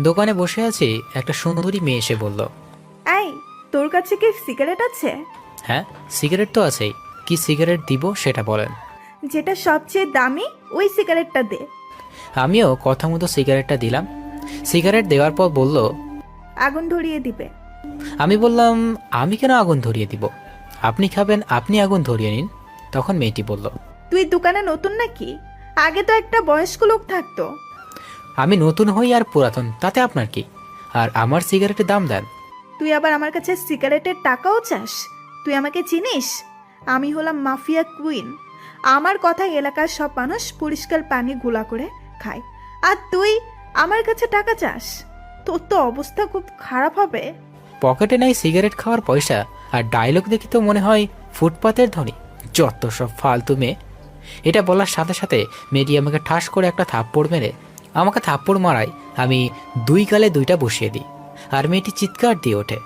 দোকানে বসে আছি, একটা সুন্দরী মেয়ে এসে বলল, এই, তোর কাছে কি সিগারেট আছে? হ্যাঁ, সিগারেট তো আছেই। কি সিগারেট দিব সেটা বলেন। যেটা সবচেয়ে দামি ওই সিগারেটটা দে। আমিও কথা মতো সিগারেটটা দিলাম। সিগারেট দেওয়ার পর বলল, আগুন ধরিয়ে দিবে। আমি বললাম, আমি কেন আগুন ধরিয়ে দিব? আপনি খাবেন, আপনি আগুন ধরিয়ে নিন। তখন মেয়েটি বলল, তুই দোকানে নতুন নাকি? আগে তো একটা বয়স্ক লোক থাকতো। আমি নতুন হই আর পুরাতন তাতে আপনার কি? আর আমার সিগারেটের দাম দেন। তুই আবার আমার কাছে সিগারেটের টাকাও চাস? তুই আমাকে চিনিস? আমি হলাম মাফিয়া কুইন। আমার কথা এলাকার সব মানুষ পরিষ্কার পানি গুলা করে খায়, আর তুই আমার কাছে টাকা চাস? তোর তো অবস্থা খুব খারাপ হবে। পকেটে নাই সিগারেট খাওয়ার পয়সা, আর ডায়লগ দেখি তো মনে হয় ফুটপাতের ধনী। যত সব ফালতু মেয়ে। এটা বলার সাথে সাথে মেয়েটি আমাকে ঠাস করে একটা থাপ্পড় মেরে, আমাকে থাপ্পড় মারায় আমি দুই গালে দুইটা বসিয়ে দিই, আর মেয়েটি চিৎকার দিয়ে ওঠে।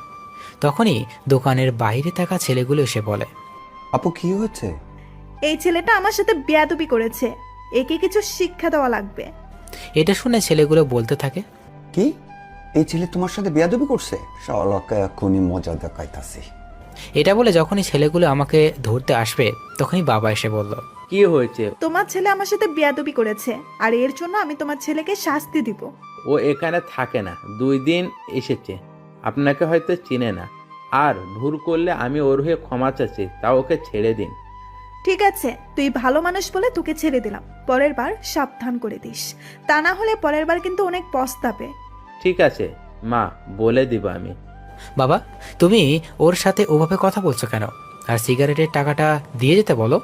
তখনই দোকানের বাইরে থাকা ছেলেগুলো এসে বলে, আপু কি হচ্ছে? এই ছেলেটা আমার সাথে বেয়াদবি করেছে, একে কিছু শিক্ষা দেওয়া লাগবে। এটা শুনে ছেলেগুলো বলতে থাকে, কি? এই ছেলে তোমার সাথে বেয়াদবি করছে? শালাকে এখনই মজা দেখাইতাছি। এটা বলে যখনই ছেলেগুলো আমাকে ধরতে আসবে তখনই বাবা এসে বলল, কি হয়েছে? তোমার ছেলে আমার সাথে বেয়াদবি করেছে, আর এর জন্য আমি তোমার ছেলেকে শাস্তি দিব। ও এখানে থাকে না, 2 দিন এসেছে, আপনাকে হয়তো চিনে না। আর ভুল করলে আমি ওর হয়ে ক্ষমা চাচ্ছি, তা ওকে ছেড়ে দিন। ঠিক আছে, তুই ভালো মানুষ বলে তোকে ছেড়ে দিলাম, পরের বার সাবধান করে দিস, তা না হলে পরের বার কিন্তু অনেক পস্তাবে। ঠিক আছে মা, বলে দিব আমি। বাবা, তুমি ওর সাথে ওভাবে কথা বলছো কেন? আর সিগারেটের টাকাটা দিয়ে যেতে বলো।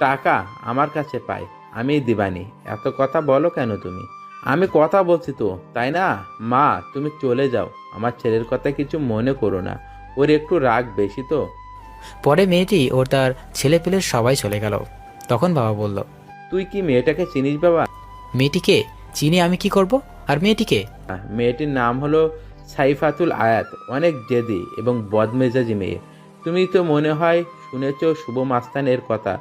টাকা আমার কাছে পাই, আমি দিবানি। এত কথা বলো কেন তুমি? আমি কথা বলছি তো, তাই না? মা, তুমি চলে যাও, আমার ছেলের কথা কিছু মনে করো না, ওর একটু রাগ বেশি তো। পরে মেয়েটি ওর তার ছেলে পেলে সবাই চলে গেল। তখন বাবা বলল, তুই কি মেয়েটাকে চিনিস বাবা? মেয়েটিকে চিনি আমি কি করব? আর মেয়েটিকে? মেয়েটির নাম হলো সাইফাতুল আয়াত, অনেক জেদি এবং বদমেজাজি মেয়ে। তুমি তো মনে হয় শুনেছ শুভ মাস্তান এর কথা।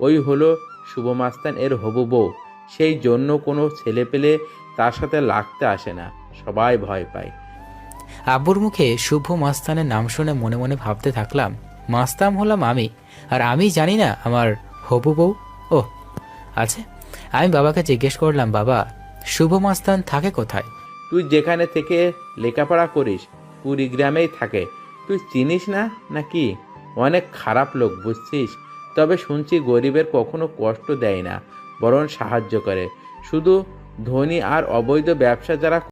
ওই হলো শুভ মাস্তান এর হবু বউ। সেই জন্য কোনো ছেলে পেলে তার সাথে লাগতে আসে না, সবাই ভয় পায়। আব্বুর মুখে শুভ মাস্তানের নাম শুনে মনে মনে ভাবতে থাকলাম, মাস্তান হলাম আমি, আর আমি জানি না আমার হবু বউ। ও আচ্ছা, আমি বাবাকে জিজ্ঞেস করলাম, বাবা, শুভ মাস্তান থাকে কোথায়? তুই যেখানে থেকে লেখাপড়া করিস কুড়িগ্রামেই থাকে। তুই চিনিস না নাকি? অনেক খারাপ লোক, বুঝছিস? তবে শুনছি গরিবের কখনো কষ্ট দেয় না, বরং সাহায্য করে। শুধু ধনী আর অবৈধ ব্যবসা যারা